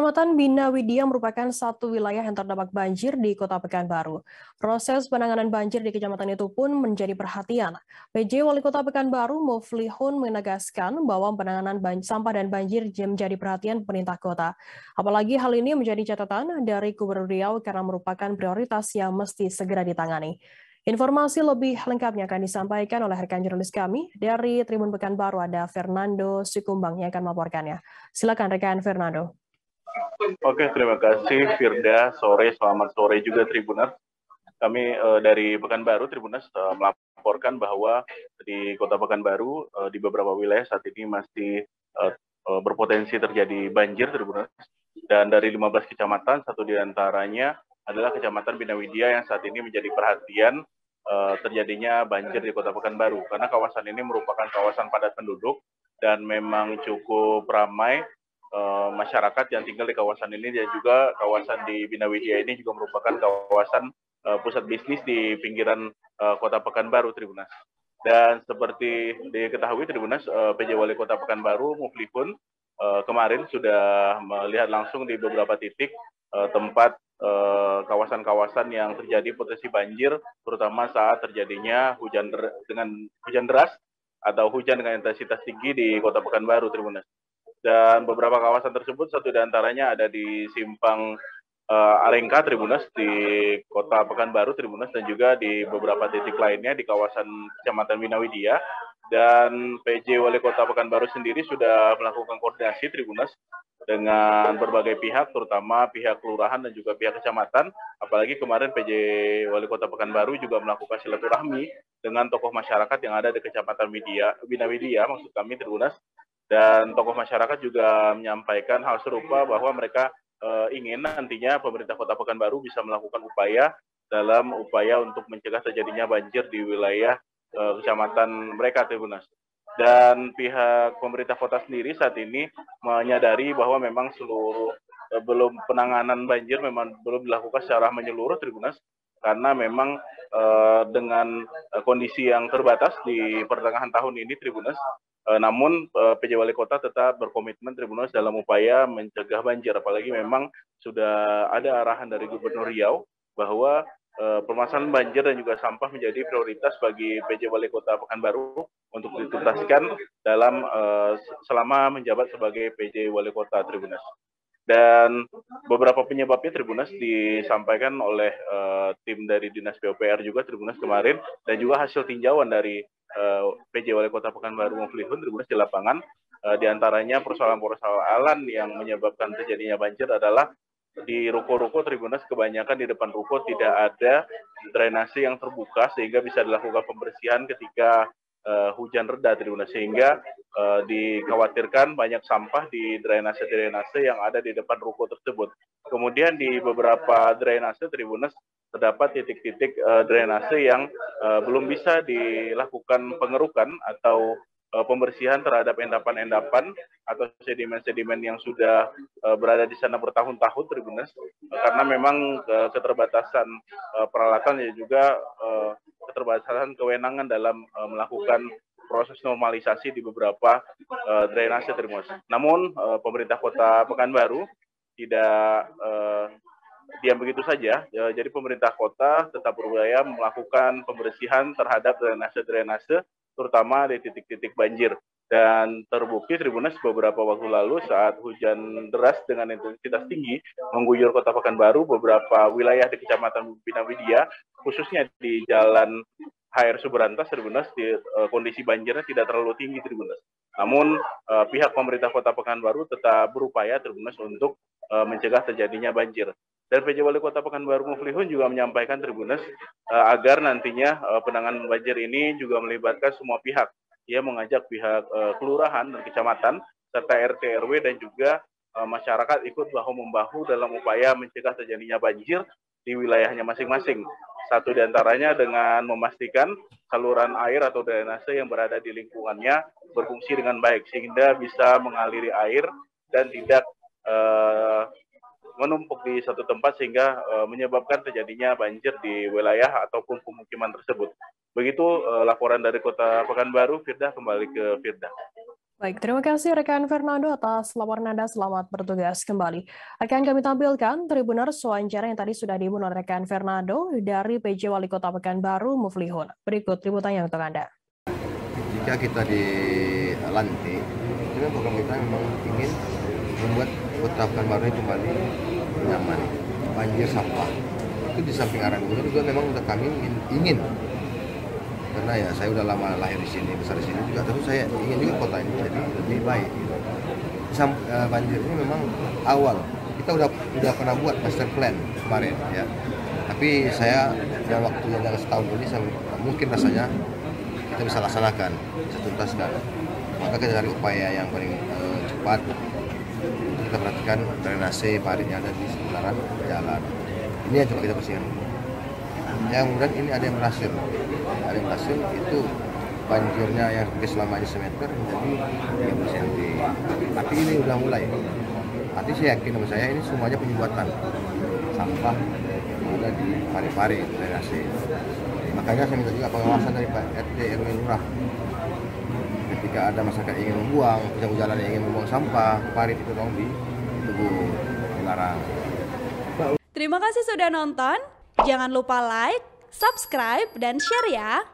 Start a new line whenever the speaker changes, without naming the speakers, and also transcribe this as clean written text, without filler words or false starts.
Kecamatan Bina Widya merupakan satu wilayah yang terdampak banjir di Kota Pekanbaru. Proses penanganan banjir di kecamatan itu pun menjadi perhatian. PJ Wali Kota Pekanbaru Muflihun menegaskan bahwa penanganan sampah dan banjir menjadi perhatian pemerintah kota. Apalagi hal ini menjadi catatan dari Gubernur Riau karena merupakan prioritas yang mesti segera ditangani. Informasi lebih lengkapnya akan disampaikan oleh rekan jurnalis kami dari Tribun Pekanbaru, ada Fernando Sikumbang yang akan melaporkannya. Silakan rekan Fernando.
Oke, terima kasih Firda. Selamat sore juga Tribuners. Kami dari Pekanbaru, Tribuners melaporkan bahwa di Kota Pekanbaru di beberapa wilayah saat ini masih berpotensi terjadi banjir, Tribuners. Dan dari 15 kecamatan, satu di antaranya adalah Kecamatan Bina Widya yang saat ini menjadi perhatian terjadinya banjir di Kota Pekanbaru. Karena kawasan ini merupakan kawasan padat penduduk dan memang cukup ramai masyarakat yang tinggal di kawasan ini, dan juga kawasan di Bina Widya ini juga merupakan kawasan pusat bisnis di pinggiran Kota Pekanbaru, Tribunas. Dan seperti diketahui Tribunas, PJ Wali Kota Pekanbaru Muflihun kemarin sudah melihat langsung di beberapa titik tempat kawasan-kawasan yang terjadi potensi banjir, terutama saat terjadinya hujan deras atau hujan dengan intensitas tinggi di Kota Pekanbaru, Tribunas. Dan beberapa kawasan tersebut, satu di antaranya ada di Simpang Arengka, Tribunas, di Kota Pekanbaru, Tribunas, dan juga di beberapa titik lainnya di kawasan Kecamatan Bina Widya. Dan PJ Wali Kota Pekanbaru sendiri sudah melakukan koordinasi, Tribunas, dengan berbagai pihak, terutama pihak kelurahan dan juga pihak kecamatan. Apalagi kemarin PJ Wali Kota Pekanbaru juga melakukan silaturahmi dengan tokoh masyarakat yang ada di Kecamatan Bina Widya, maksud kami Tribunas. Dan tokoh masyarakat juga menyampaikan hal serupa bahwa mereka ingin nantinya pemerintah Kota Pekanbaru bisa melakukan dalam upaya untuk mencegah terjadinya banjir di wilayah kecamatan mereka, Tribunas. Dan pihak pemerintah kota sendiri saat ini menyadari bahwa memang seluruh belum penanganan banjir memang belum dilakukan secara menyeluruh, Tribunas, karena memang dengan kondisi yang terbatas di pertengahan tahun ini, Tribunas. Namun PJ Wali Kota tetap berkomitmen, Tribunas, dalam upaya mencegah banjir. Apalagi memang sudah ada arahan dari Gubernur Riau bahwa permasalahan banjir dan juga sampah menjadi prioritas bagi PJ Wali Kota Pekanbaru untuk dituntaskan dalam selama menjabat sebagai PJ Wali Kota, Tribunas. Dan beberapa penyebabnya, Tribunas, disampaikan oleh tim dari Dinas PUPR juga, Tribunas, kemarin, dan juga hasil tinjauan dari PJ Wali Kota Pekanbaru Muflihun, Tribunas, di lapangan. Di antaranya persoalan-persoalan yang menyebabkan terjadinya banjir adalah di ruko-ruko, Tribunas, kebanyakan di depan ruko tidak ada drainase yang terbuka sehingga bisa dilakukan pembersihan ketika hujan reda, Tribunas, sehingga dikhawatirkan banyak sampah di drainase-drainase yang ada di depan ruko tersebut. Kemudian di beberapa drainase, Tribunas, terdapat titik-titik drainase yang belum bisa dilakukan pengerukan atau pembersihan terhadap endapan-endapan atau sedimen-sedimen yang sudah berada di sana bertahun-tahun, Tribunas, karena memang keterbatasan peralatan dan juga keterbatasan kewenangan dalam melakukan proses normalisasi di beberapa drainase, Tribunas. Namun pemerintah Kota Pekanbaru tidak diam begitu saja. Jadi pemerintah kota tetap berupaya melakukan pembersihan terhadap drainase-drainase, terutama di titik-titik banjir. Dan terbukti, Tribunas, beberapa waktu lalu saat hujan deras dengan intensitas tinggi mengguyur Kota Pekanbaru, beberapa wilayah di Kecamatan Bina Widya, khususnya di Jalan HR Subrantas, Tribunas, kondisi banjirnya tidak terlalu tinggi, Tribunas. Namun pihak pemerintah Kota Pekanbaru tetap berupaya, Tribunas, untuk mencegah terjadinya banjir. Dan PJ Wali Kota Pekanbaru Muflihun juga menyampaikan, Tribunas, agar nantinya penanganan banjir ini juga melibatkan semua pihak. Ia mengajak pihak kelurahan dan kecamatan serta RT RW dan juga masyarakat ikut bahu-membahu dalam upaya mencegah terjadinya banjir di wilayahnya masing-masing. Satu di antaranya dengan memastikan saluran air atau drainase yang berada di lingkungannya berfungsi dengan baik sehingga bisa mengaliri air dan tidak menumpuk di satu tempat sehingga menyebabkan terjadinya banjir di wilayah ataupun pemukiman tersebut. Begitu laporan dari Kota Pekanbaru. Firda, kembali ke Firda.
Baik, terima kasih rekan Fernando atas laporan Anda. Selamat bertugas kembali. Akan kami tampilkan Tribuners wawancara yang tadi sudah diimbun oleh rekan Fernando dari PJ Wali Kota Pekanbaru Muflihun. Berikut liputannya untuk Anda.
Jika kita dilantik, itu program kita memang ingin membuat Kota Pekanbaru ini kembali nyaman, banjir sampah. Itu di samping arahan gubernur juga memang udah kami ingin. Karena ya saya udah lama lahir di sini, besar di sini juga, terus saya ingin juga kota ini jadi lebih baik. Banjir ini memang awal kita udah pernah buat master plan kemarin ya. Tapi saya dalam waktu yang setahun ini mungkin rasanya kita bisa laksanakan, bisa tuntaskan. Maka kita cari upaya yang paling cepat. Kita perhatikan drainase parit yang ada di seputaran jalan. Ini yang coba kita bersihkan. Yang kemudian ini ada yang berhasil. Ada yang berhasil itu banjirnya yang selamanya semeter menjadi 30 cm. Tapi ini udah mulai. Nanti saya yakin sama saya ini semuanya penyumbatan sampah yang ada di parit-parit drainase. Makanya saya minta juga pengawasan dari Pak RT RW Lurah. Ketika ada masyarakat yang ingin membuang, jalan yang ingin membuang sampah, parit itu dong ditegur, dilarang.
Terima kasih sudah nonton. Jangan lupa like, subscribe, dan share ya.